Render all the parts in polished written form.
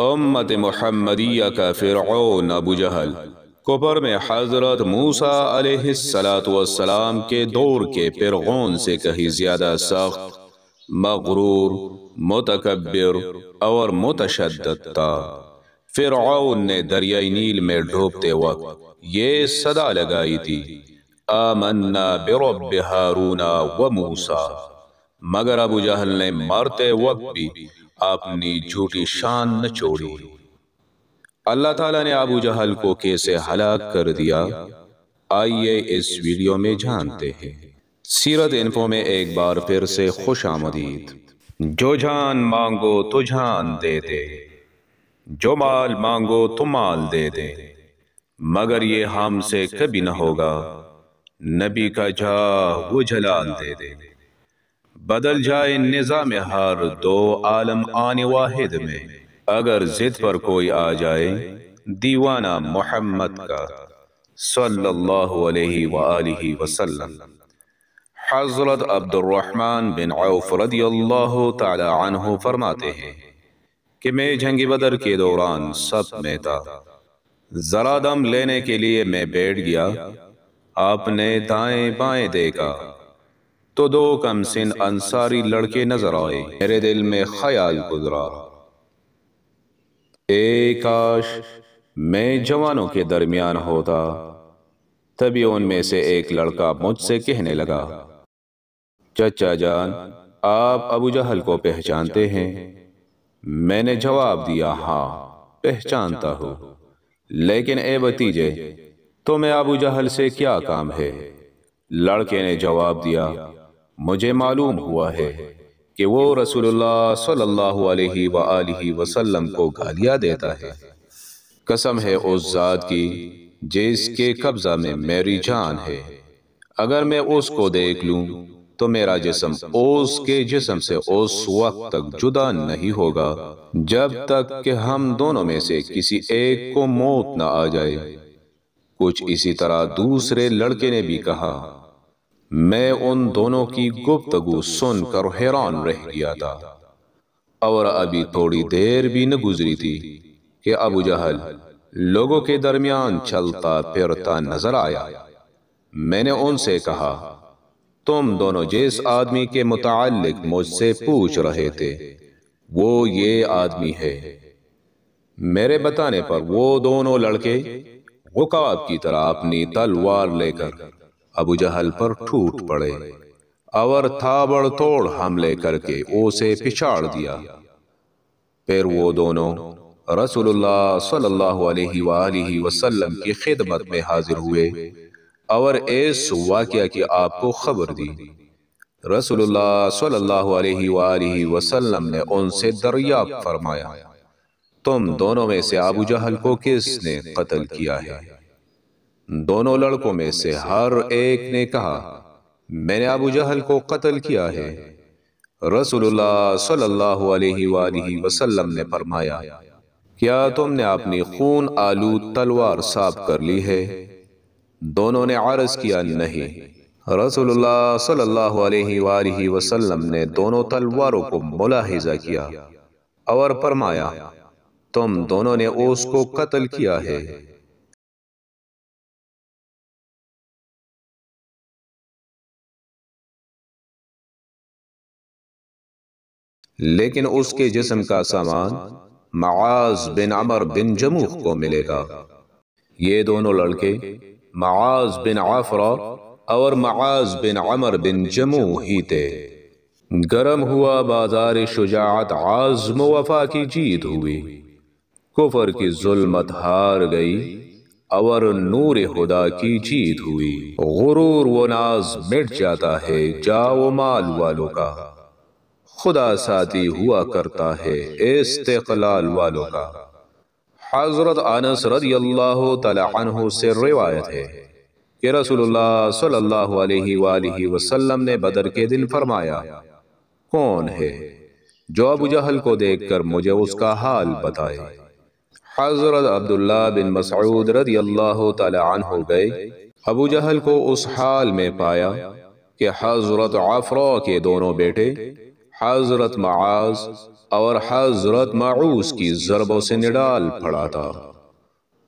امت محمدیہ کا فرعون ابو جہل کفر میں حضرت موسیٰ علیہ السلام کے دور کے فرعون سے کہیں زیادہ سخت، مغرور، متکبر اور متشدد تھا۔ فرعون نے دریائے نیل میں ڈوبتے وقت یہ صدا لگائی تھی، آمنا برب ہارون و موسیٰ، مگر ابو جہل نے مرتے وقت بھی اپنی جھوٹی شان نہ چھوڑی۔ اللہ تعالیٰ نے ابو جہل کو کیسے ہلاک کر دیا، آئیے اس ویڈیو میں جانتے ہیں۔ سیرت انفو میں ایک بار پھر سے خوش آمدید۔ جو جان مانگو تو جان دے دے، جو مال مانگو تو مال دے دے، مگر یہ ہم سے کبھی نہ ہوگا، نبی کا جاہ وہ جلال دے دے۔ بدل جائے نظام ہر دو عالم آن واحد میں، اگر ضد پر کوئی آ جائے دیوانہ محمد کا صلی اللہ علیہ وآلہ وسلم۔ حضرت عبد الرحمن بن عوف رضی اللہ تعالی عنہ فرماتے ہیں کہ میں جنگ بدر کے دوران صف میں تھا، ذرا دم لینے کے لیے میں بیٹھ گیا، آپ نے دائیں بائیں دیکھا تو دو کم سن انصاری لڑکے نظر آئے۔ میرے دل میں خیال گزرا، اے کاش میں جوانوں کے درمیان ہوتا۔ تبھی ان میں سے ایک لڑکا مجھ سے کہنے لگا، چچا جان آپ ابو جہل کو پہچانتے ہیں؟ میں نے جواب دیا، ہاں پہچانتا ہوں، لیکن اے بھتیجے تمہیں ابو جہل سے کیا کام ہے؟ لڑکے نے جواب دیا، مجھے معلوم ہوا ہے کہ وہ رسول اللہ صلی اللہ علیہ وآلہ وسلم کو گالیاں دیتا ہے، قسم ہے اس ذات کی جس کے قبضہ میں میری جان ہے، اگر میں اس کو دیکھ لوں تو میرا جسم اس کے جسم سے اس وقت تک جدا نہیں ہوگا جب تک کہ ہم دونوں میں سے کسی ایک کو موت نہ آ جائے۔ کچھ اسی طرح دوسرے لڑکے نے بھی کہا۔ میں ان دونوں کی گفتگو سن کر حیران رہ گیا تھا، اور ابھی تھوڑی دیر بھی نہ گزری تھی کہ ابو جہل لوگوں کے درمیان چلتا پھرتا نظر آیا۔ میں نے ان سے کہا، تم دونوں جس آدمی کے متعلق مجھ سے پوچھ رہے تھے وہ یہ آدمی ہے۔ میرے بتانے پر وہ دونوں لڑکے عقاب کی طرح اپنی تلوار لے کر ابو جہل پر ٹوٹ پڑے اور تھابڑ توڑ حملے کر کے اسے پچھاڑ دیا۔ پھر وہ دونوں رسول اللہ صلی اللہ علیہ وآلہ وسلم کی خدمت میں حاضر ہوئے اور اس واقعہ کی آپ کو خبر دی۔ رسول اللہ صلی اللہ علیہ وآلہ وسلم نے ان سے دریافت فرمایا، تم دونوں میں سے ابو جہل کو کس نے قتل کیا ہے؟ دونوں لڑکوں میں سے ہر ایک نے کہا، میں نے ابو جہل کو قتل کیا ہے۔ رسول اللہ صلی اللہ علیہ وآلہ وسلم نے فرمایا، کیا تم نے اپنی خون آلود تلوار صاف کر لی ہے؟ دونوں نے عرض کیا، نہیں۔ رسول اللہ صلی اللہ علیہ وآلہ وسلم نے دونوں تلواروں کو ملاحظہ کیا اور فرمایا، تم دونوں نے اس کو قتل کیا ہے۔ لیکن اس کے جسم کا سامان معاذ بن عمر بن جموح کو ملے گا۔ یہ دونوں لڑکے معاذ بن عفرہ اور معاذ بن عمر بن جموح ہی تھے۔ گرم ہوا بازار شجاعت، عزم و وفا کی جیت ہوئی، کفر کی ظلمت ہار گئی اور نور خدا کی جیت ہوئی۔ غرور و ناز مٹ جاتا ہے جا و مال والوں کا، خدا ساتھی ہوا کرتا ہے استقلال والوں کا۔ حضرت انس رضی اللہ تعالی عنہ سے روایت ہے کہ رسول اللہ صلی اللہ علیہ وآلہ وسلم نے بدر کے دن فرمایا، کون ہے جو ابو جہل کو دیکھ کر مجھے اس کا حال بتائے؟ حضرت عبداللہ بن مسعود رضی اللہ تعالی عنہ گئے، ابو جہل کو اس حال میں پایا کہ حضرت عفرہ کے دونوں بیٹے حضرت معاذ اور حضرت معوذ کی ضربوں سے نڈال پڑا تھا۔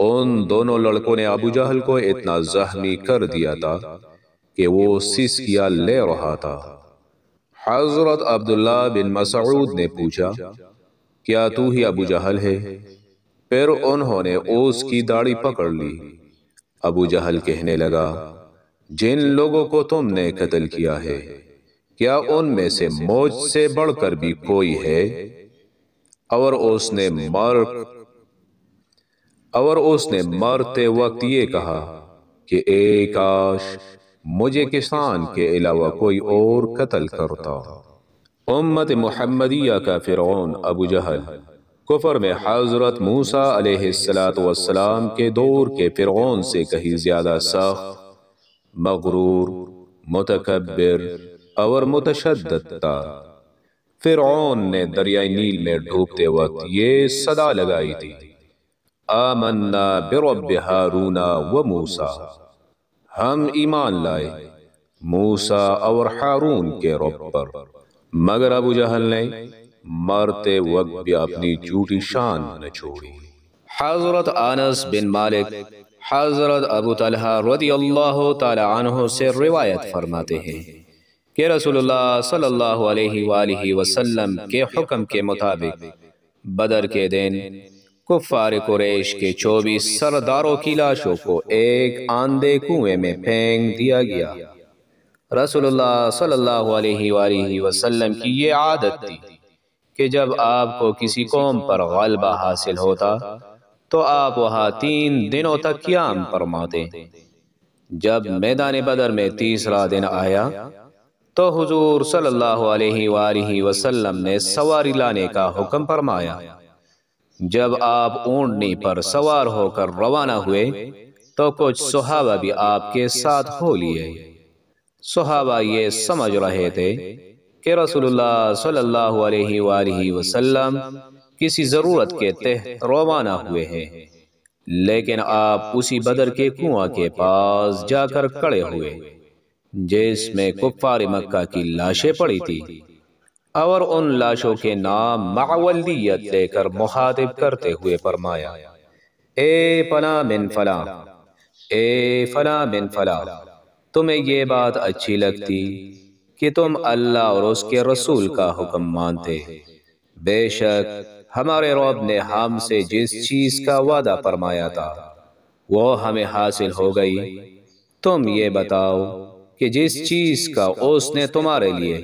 ان دونوں لڑکوں نے ابو جہل کو اتنا زخمی کر دیا تھا کہ وہ سسکیاں لے رہا تھا۔ حضرت عبداللہ بن مسعود نے پوچھا، کیا تو ہی ابو جہل ہے؟ پھر انہوں نے اس کی داڑھی پکڑ لی۔ ابو جہل کہنے لگا، جن لوگوں کو تم نے قتل کیا ہے، کیا ان میں سے مجھ سے بڑھ کر بھی کوئی ہے؟ اور اس نے مرتے وقت یہ کہا کہ اے کاش مجھے کسان کے علاوہ کوئی اور قتل کرتا۔ امت محمدیہ کا فرعون ابو جہل کفر میں حضرت موسیٰ علیہ السلام کے دور کے فرعون سے کہیں زیادہ سخت، مغرور، متکبر اور متشدد تھا۔ فرعون نے دریائے نیل میں ڈوبتے وقت یہ صدا لگائی تھی، آمنا برب ہارون و موسیٰ، ہم ایمان لائے موسیٰ اور ہارون کے رب پر۔ مگر ابو جہل نے مرتے وقت بھی اپنی جھوٹی شان نہ چھوڑی۔ حضرت انس بن مالک حضرت ابو طلحہ رضی اللہ تعالی عنہ سے روایت فرماتے ہیں کہ رسول اللہ صلی اللہ علیہ وآلہ وسلم کے حکم کے مطابق بدر کے دن کفار قریش کے 24 سرداروں کی لاشوں کو ایک آندے کنویں میں پھینک دیا گیا۔ رسول اللہ صلی اللہ علیہ وآلہ وسلم کی یہ عادت تھی کہ جب آپ کو کسی قوم پر غلبہ حاصل ہوتا تو آپ وہاں 3 دنوں تک قیام فرماتے۔ جب میدان بدر میں تیسرا دن آیا تو حضور صلی اللہ علیہ وآلہ وسلم نے سواری لانے کا حکم فرمایا۔ جب آپ اونٹنی پر سوار ہو کر روانہ ہوئے تو کچھ صحابہ بھی آپ کے ساتھ ہو لیے۔ صحابہ یہ سمجھ رہے تھے کہ رسول اللہ صلی اللہ علیہ وآلہ وسلم کسی ضرورت کے تحت روانہ ہوئے ہیں، لیکن آپ اسی بدر کے کنواں کے پاس جا کر کھڑے ہوئے جس میں کفار مکہ کی لاشیں پڑی تھی، اور ان لاشوں کے نام معولدیت لے کر مخاطب کرتے ہوئے فرمایا، اے فلاں بن فلاں، اے فلاں بن فلاں، تمہیں یہ بات اچھی لگتی کہ تم اللہ اور اس کے رسول کا حکم مانتے؟ بے شک ہمارے رب نے ہم سے جس چیز کا وعدہ فرمایا تھا وہ ہمیں حاصل ہو گئی۔ تم یہ بتاؤ کہ جس چیز کا اس نے تمہارے لیے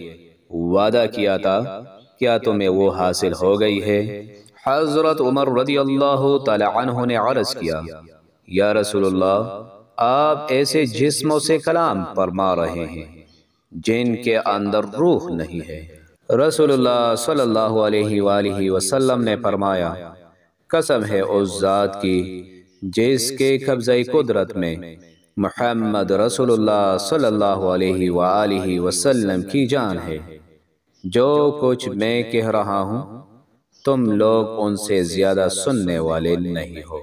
وعدہ کیا تھا کیا تمہیں وہ حاصل ہو گئی ہے؟ حضرت عمر رضی اللہ تعالی عنہ نے عرض کیا، یا رسول اللہ، آپ ایسے جسموں سے کلام فرما رہے ہیں جن کے اندر روح نہیں ہے۔ رسول اللہ صلی اللہ علیہ وآلہ وسلم نے فرمایا، قسم ہے اس ذات کی جس کے قبضہ قدرت میں محمد رسول اللہ صلی اللہ علیہ وآلہ وسلم کی جان ہے، جو کچھ میں کہہ رہا ہوں تم لوگ ان سے زیادہ سننے والے نہیں ہو۔